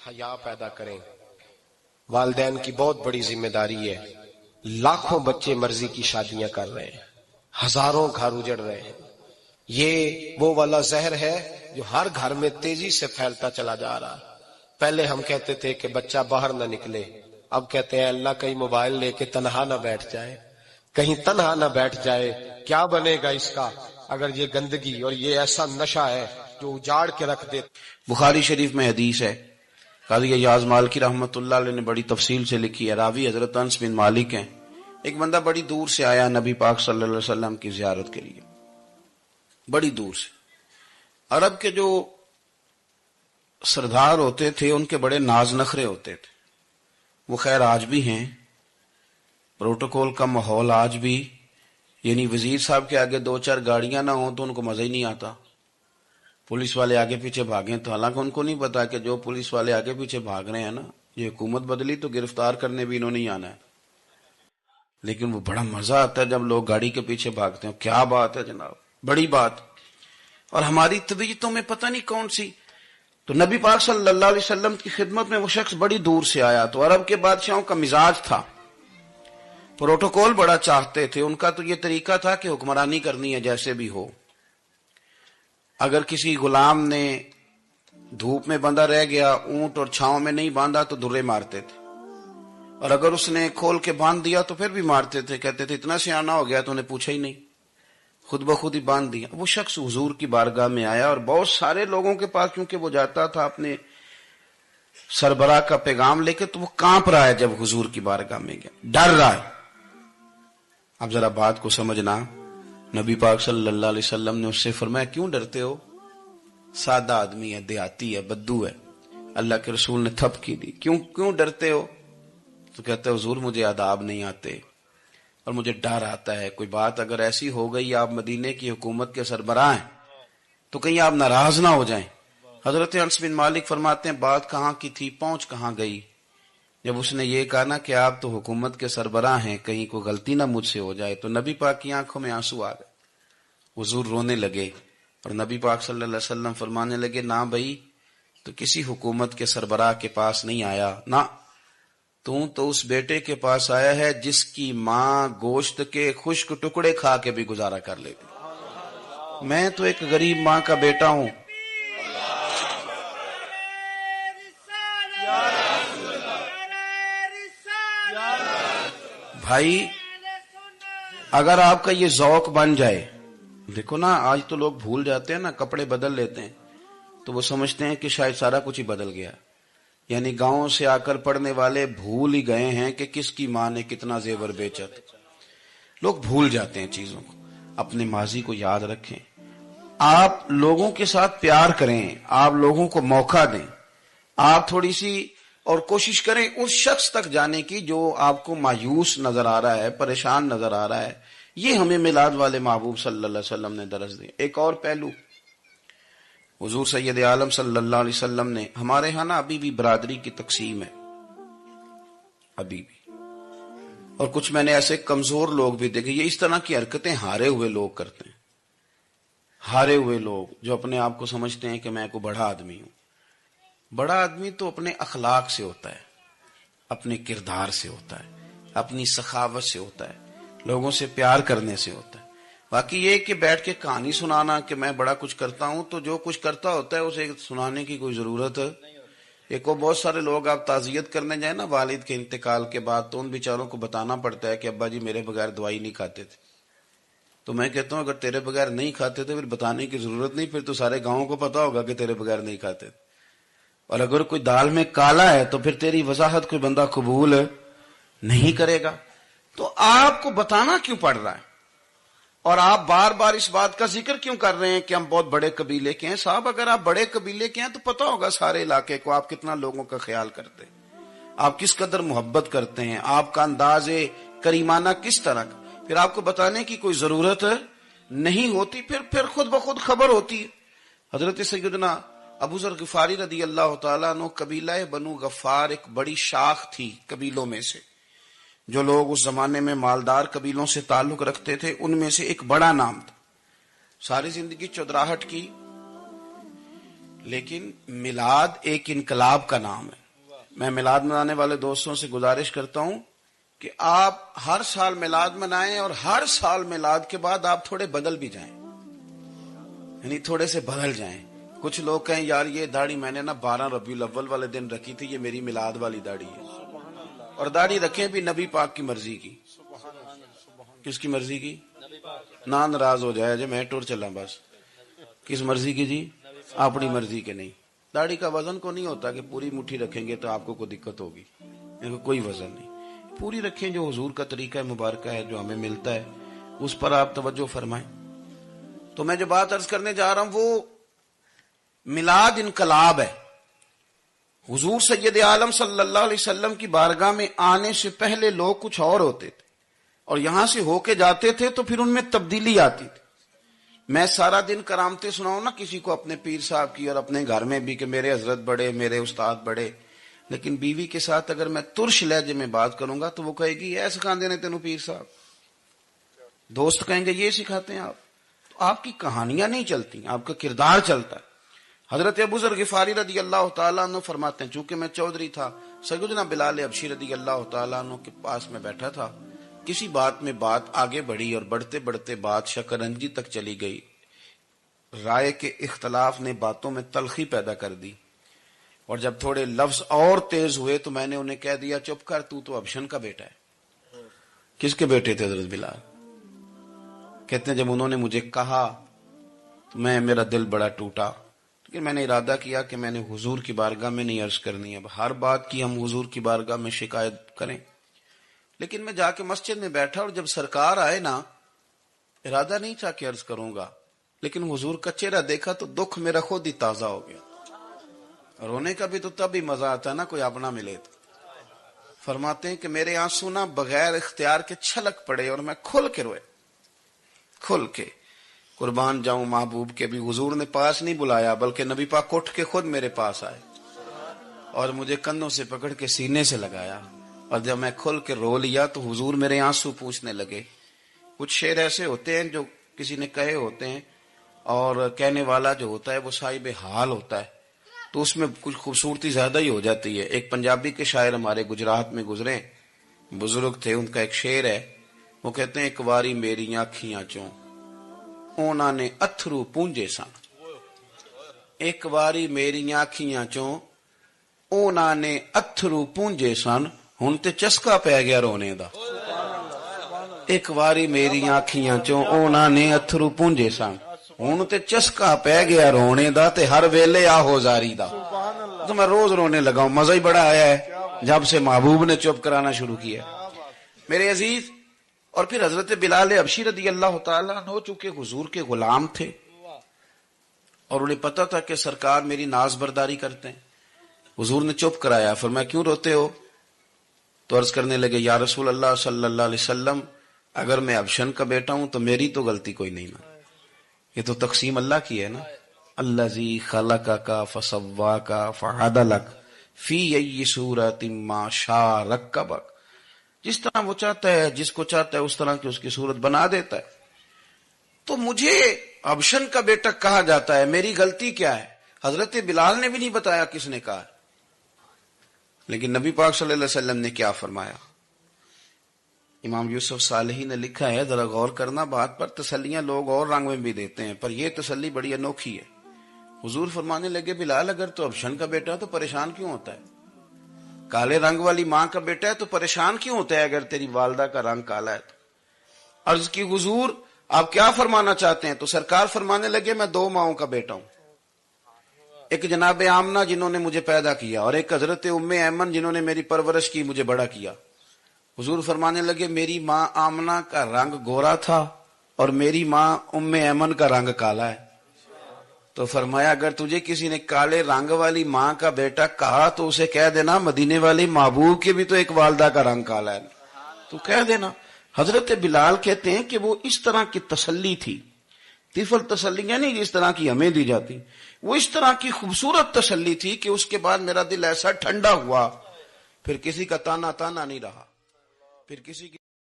حیا پیدا کریں. والدین کی بہت بڑی ذمہ داری ہے. لاکھوں بچے مرضی کی شادیاں کر رہے ہیں, ہزاروں گھر اجڑ رہے ہیں. یہ وہ والا زہر ہے جو ہر گھر میں تیزی سے پھیلتا چلا جا رہا. پہلے ہم کہتے تھے کہ بچہ باہر نہ نکلے, اب کہتے ہیں اللہ کہیں موبائل لے کے تنہا نہ بیٹھ جائے, کہیں تنہا نہ بیٹھ جائے. کیا بنے گا اس کا اگر یہ گندگی اور یہ ایسا نشہ ہے جو اجاڑ کے رکھ دے. بخاری شریف میں حدیث ہے, قاضی ایاز مالکی رحمۃ اللہ علیہ نے بڑی تفصیل سے لکھی ہے. راوی حضرت انس بن مالک ہیں. ایک بندہ بڑی دور سے آیا نبی پاک صلی اللہ علیہ وسلم کی زیارت کے لیے, بڑی دور سے. عرب کے جو سردار ہوتے تھے ان کے بڑے ناز نخرے ہوتے تھے. وہ خیر آج بھی ہیں, پروٹوکول کا ماحول آج بھی, یعنی وزیر صاحب کے آگے دو چار گاڑیاں نہ ہوں تو ان کو مزہ ہی نہیں آتا. پولیس والے آگے پیچھے بھاگیں تو حالانکہ ان کو نہیں پتا کہ جو پولیس والے آگے پیچھے بھاگ رہے ہیں نا, یہ حکومت بدلی تو گرفتار کرنے بھی انہوں نے آنا ہے. لیکن وہ بڑا مزہ آتا ہے جب لوگ گاڑی کے پیچھے بھاگتے ہیں. کیا بات ہے جناب, بڑی بات. اور ہماری طبیعتوں میں پتہ نہیں کون سی. تو نبی پاک صلی اللہ علیہ وسلم کی خدمت میں وہ شخص بڑی دور سے آیا. تو عرب کے بادشاہوں کا مزاج تھا, پروٹوکول بڑا چاہتے تھے. ان کا تو یہ طریقہ تھا کہ حکمرانی کرنی ہے جیسے بھی ہو. اگر کسی غلام نے دھوپ میں بندھا رہ گیا, اونٹ اور چھاؤں میں نہیں باندھا تو درے مارتے تھے, اور اگر اس نے کھول کے باندھ دیا تو پھر بھی مارتے تھے. کہتے تھے اتنا سیانا ہو گیا تو انہیں پوچھا ہی نہیں, خود بخود ہی باندھ دیا. وہ شخص حضور کی بارگاہ میں آیا اور بہت سارے لوگوں کے پاس کیونکہ وہ جاتا تھا اپنے سربراہ کا پیغام لے کے, تو وہ کانپ رہا ہے جب حضور کی بارگاہ میں گیا, ڈر رہا ہے. اب ذرا بات کو سمجھنا, نبی پاک صلی اللہ علیہ وسلم نے اس سے فرمایا کیوں ڈرتے ہو, سادہ آدمی ہے, دیہاتی ہے, بدو ہے. اللہ کے رسول نے تھپکی دی, کیوں ڈرتے ہو؟ تو کہتے حضور مجھے آداب نہیں آتے اور مجھے ڈر آتا ہے, کوئی بات اگر ایسی ہو گئی آپ مدینے کی حکومت کے سربراہ ہیں تو کہیں آپ ناراض نہ ہو جائیں. حضرت انس بن مالک فرماتے ہیں بات کہاں کی تھی, پہنچ کہاں گئی. جب اس نے یہ کہا نا کہ آپ تو حکومت کے سربراہ ہیں, کہیں کوئی غلطی نہ مجھ سے ہو جائے, تو نبی پاک کی آنکھوں میں آنسو آ گئے. حضور رونے لگے اور نبی پاک صلی اللہ علیہ وسلم فرمانے لگے نہ بھائی, تو کسی حکومت کے سربراہ کے پاس نہیں آیا, نہ تو اس بیٹے کے پاس آیا ہے جس کی ماں گوشت کے خشک ٹکڑے کھا کے بھی گزارا کر لیتی. میں تو ایک غریب ماں کا بیٹا ہوں. بھائی اگر آپ کا یہ ذوق بن جائے, دیکھو نا آج تو لوگ بھول جاتے ہیں نا, کپڑے بدل لیتے ہیں تو وہ سمجھتے ہیں کہ شاید سارا کچھ ہی بدل گیا. یعنی گاؤں سے آ کر پڑھنے والے بھول ہی گئے ہیں کہ کس کی ماں نے کتنا زیور بیچا تھا. لوگ بھول جاتے ہیں چیزوں کو. اپنے ماضی کو یاد رکھیں, آپ لوگوں کے ساتھ پیار کریں, آپ لوگوں کو موقع دیں, آپ تھوڑی سی اور کوشش کریں اس شخص تک جانے کی جو آپ کو مایوس نظر آ رہا ہے, پریشان نظر آ رہا ہے. یہ ہمیں میلاد والے محبوب صلی اللہ علیہ وسلم نے درس دیا. ایک اور پہلو, حضور سید عالم صلی اللہ علیہ وسلم نے, ہمارے ہاں نا ابھی بھی برادری کی تقسیم ہے, ابھی بھی, اور کچھ میں نے ایسے کمزور لوگ بھی دیکھے. یہ اس طرح کی حرکتیں ہارے ہوئے لوگ کرتے ہیں, ہارے ہوئے لوگ جو اپنے آپ کو سمجھتے ہیں کہ میں کوئی بڑا آدمی ہوں. بڑا آدمی تو اپنے اخلاق سے ہوتا ہے, اپنے کردار سے ہوتا ہے, اپنی سخاوت سے ہوتا ہے, لوگوں سے پیار کرنے سے ہوتا ہے. باقی یہ کہ بیٹھ کے کہانی سنانا کہ میں بڑا کچھ کرتا ہوں, تو جو کچھ کرتا ہوتا ہے اسے سنانے کی کوئی ضرورت ہے. ایک اور بہت سارے لوگ آپ تعزیت کرنے جائیں نا والد کے انتقال کے بعد, تو ان بیچاروں کو بتانا پڑتا ہے کہ ابا جی میرے بغیر دوائی نہیں کھاتے تھے. تو میں کہتا ہوں اگر تیرے بغیر نہیں کھاتے تھے پھر بتانے کی ضرورت نہیں, پھر تو سارے گاؤں کو پتا ہوگا کہ تیرے بغیر نہیں کھاتے تھے. اور اگر کوئی دال میں کالا ہے تو پھر تیری وضاحت کوئی بندہ قبول نہیں کرے گا. تو آپ کو بتانا کیوں پڑ رہا ہے, اور آپ بار بار اس بات کا ذکر کیوں کر رہے ہیں کہ ہم بہت بڑے قبیلے کے ہیں؟ صاحب اگر آپ بڑے قبیلے کے ہیں تو پتا ہوگا سارے علاقے کو آپ کتنا لوگوں کا خیال کرتے ہیں, آپ کس قدر محبت کرتے ہیں, آپ کا انداز کریمانہ کس طرح کا. پھر آپ کو بتانے کی کوئی ضرورت نہیں ہوتی, پھر خود بخود خبر ہوتی ہے. حضرت سیدنا ابو ذر غفاری رضی اللہ تعالیٰ عنہ, قبیلہ بنو غفار ایک بڑی شاخ تھی قبیلوں میں سے. جو لوگ اس زمانے میں مالدار قبیلوں سے تعلق رکھتے تھے ان میں سے ایک بڑا نام تھا. ساری زندگی چودراہٹ کی, لیکن میلاد ایک انقلاب کا نام ہے. میں میلاد منانے والے دوستوں سے گزارش کرتا ہوں کہ آپ ہر سال میلاد منائیں اور ہر سال میلاد کے بعد آپ تھوڑے بدل بھی جائیں، یعنی تھوڑے سے بدل جائیں. کچھ لوگ کہیں یار یہ داڑھی میں نے نا 12 ربیع الاول والے دن رکھی تھی، یہ میری میلاد والی داڑھی ہے. اور داڑھی رکھیں بھی نبی پاک کی مرضی کی. کس کی مرضی کی؟ نہ ناراض ہو جائے جی میں ٹور چلا بس. کس مرضی کی جی؟ اپنی مرضی کے نہیں. داڑھی کا وزن کو نہیں ہوتا کہ پوری مٹھی رکھیں گے تو آپ کو کوئی دقت ہوگی، کوئی وزن نہیں. پوری رکھیں، جو حضور کا طریقہ مبارکہ ہے جو ہمیں ملتا ہے اس پر آپ توجہ فرمائیں. تو میں جو بات عرض کرنے جا رہا ہوں وہ میلاد انقلاب ہے. حضور سید عالم صلی اللہ علیہ وسلم کی بارگاہ میں آنے سے پہلے لوگ کچھ اور ہوتے تھے اور یہاں سے ہو کے جاتے تھے تو پھر ان میں تبدیلی آتی تھی. میں سارا دن کرامتیں سناؤں نا کسی کو اپنے پیر صاحب کی اور اپنے گھر میں بھی کہ میرے حضرت بڑے، میرے استاد بڑے، لیکن بیوی کے ساتھ اگر میں ترش لہجے میں بات کروں گا تو وہ کہے گی اے سکھاندے نے تینوں پیر صاحب. دوست کہیں گے یہ سکھاتے ہیں آپ. تو آپ کی کہانیاں نہیں چلتی، آپ کا کردار چلتا ہے. حضرت ابو ذر غفاری رضی اللہ تعالیٰ عنہ فرماتے ہیں چونکہ میں چودھری تھا، سیدنا بلال حبشی رضی اللہ تعالیٰ عنہ کے پاس میں بیٹھا تھا. کسی بات میں بات آگے بڑھی اور بڑھتے بڑھتے بات شکنجی تک چلی گئی. رائے کے اختلاف نے باتوں میں تلخی پیدا کر دی اور جب تھوڑے لفظ اور تیز ہوئے تو میں نے انہیں کہہ دیا چپ کر، تو ابشن کا بیٹا ہے. کس کے بیٹے تھے حضرت بلال؟ کہتے ہیں جب انہوں نے مجھے کہا تو میرا دل بڑا ٹوٹا، لیکن میں نے ارادہ کیا کہ میں نے حضور کی بارگاہ میں نہیں عرض کرنی. اب ہر بات کی ہم حضور کی بارگاہ میں شکایت کریں. لیکن میں جا کے مسجد میں بیٹھا اور جب سرکار آئے نا، ارادہ نہیں تھا کہ عرض کروں گا، لیکن حضور کا چہرہ دیکھا تو دکھ میرا خود ہی تازہ ہو گیا. رونے کا بھی تو تب ہی مزہ آتا ہے نا کوئی اپنا ملے تو. فرماتے ہیں کہ میرے آنسو نا بغیر اختیار کے چھلک پڑے اور میں کھل کے روئے، کھل کے. قربان جاؤں محبوب کے بھی حضور نے پاس نہیں بلایا بلکہ نبی پاک اٹھ کے خود میرے پاس آئے اور مجھے کندھوں سے پکڑ کے سینے سے لگایا. اور جب میں کھل کے رو لیا تو حضور میرے آنسو پوچھنے لگے. کچھ شعر ایسے ہوتے ہیں جو کسی نے کہے ہوتے ہیں اور کہنے والا جو ہوتا ہے وہ صاحب حال ہوتا ہے تو اس میں کچھ خوبصورتی زیادہ ہی ہو جاتی ہے. ایک پنجابی کے شاعر ہمارے گجرات میں گزرے، بزرگ تھے، ان کا ایک شعر ہے. وہ کہتے ہیں ایک باری میری آنکھیاں چوں اونا نے اتھرو پونجے سن. ایک باری میری آنکھیاں چوں اونا نے اتھرو پونجے سن، ہن تے چسکا پی گیا رونے دا. ایک باری میری آنکھیاں چوں اونا نے اتھرو پونجے سن، ہن تے چسکا پی گیا رونے دا تے ہر ویلے آہو زاری دا. تو میں روز رونے لگا ہوں. مزہ ہی بڑا آیا ہے جب سے محبوب نے چپ کرانا شروع کیا. میرے عزیز، اور پھر حضرت بلال حبشی رضی اللہ تعالیٰ عنہ چونکہ حضور کے غلام تھے اور انہیں پتا تھا کہ سرکار میری ناز برداری کرتے ہیں. حضور نے چپ کرایا. فرمایا کیوں روتے ہو؟ تو عرض کرنے لگے یا رسول اللہ صلی اللہ علیہ وسلم اگر میں ابشن کا بیٹا ہوں تو میری تو غلطی کوئی نہیں نا، یہ تو تقسیم اللہ کی ہے نا. الذی خلقک فسواک فعدلک فی ای صورت ما شاء رکبک. جس طرح وہ چاہتا ہے، جس کو چاہتا ہے اس طرح کی اس کی صورت بنا دیتا ہے. تو مجھے ابشن کا بیٹا کہا جاتا ہے، میری غلطی کیا ہے؟ حضرت بلال نے بھی نہیں بتایا کس نے کہا، لیکن نبی پاک صلی اللہ علیہ وسلم نے کیا فرمایا. امام یوسف صالحی نے لکھا ہے، ذرا غور کرنا بات پر، تسلیاں لوگ اور رنگ میں بھی دیتے ہیں پر یہ تسلی بڑی انوکھی ہے. حضور فرمانے لگے بلال اگر تو ابشن کا بیٹا تو پریشان کیوں ہوتا ہے؟ کالے رنگ والی ماں کا بیٹا ہے تو پریشان کیوں ہوتا ہے اگر تیری والدہ کا رنگ کالا ہے تو؟ عرض کی حضور آپ کیا فرمانا چاہتے ہیں؟ تو سرکار فرمانے لگے میں دو ماؤں کا بیٹا ہوں، ایک جناب آمنہ جنہوں نے مجھے پیدا کیا اور ایک حضرت ام ایمن جنہوں نے میری پرورش کی، مجھے بڑا کیا. حضور فرمانے لگے میری ماں آمنہ کا رنگ گورا تھا اور میری ماں ام ایمن کا رنگ کالا ہے. تو فرمایا اگر تجھے کسی نے کالے رنگ والی ماں کا بیٹا کہا تو اسے کہہ دینا مدینے والی محبوب کے بھی تو ایک والدہ کا رنگ کالا ہے، تو کہہ دینا. حضرت بلال کہتے ہیں کہ وہ اس طرح کی تسلی تھی، طفل تسلیاں نہیں جس طرح کی ہمیں دی جاتی، وہ اس طرح کی خوبصورت تسلی تھی کہ اس کے بعد میرا دل ایسا ٹھنڈا ہوا، پھر کسی کا تانا نہیں رہا، پھر کسی کی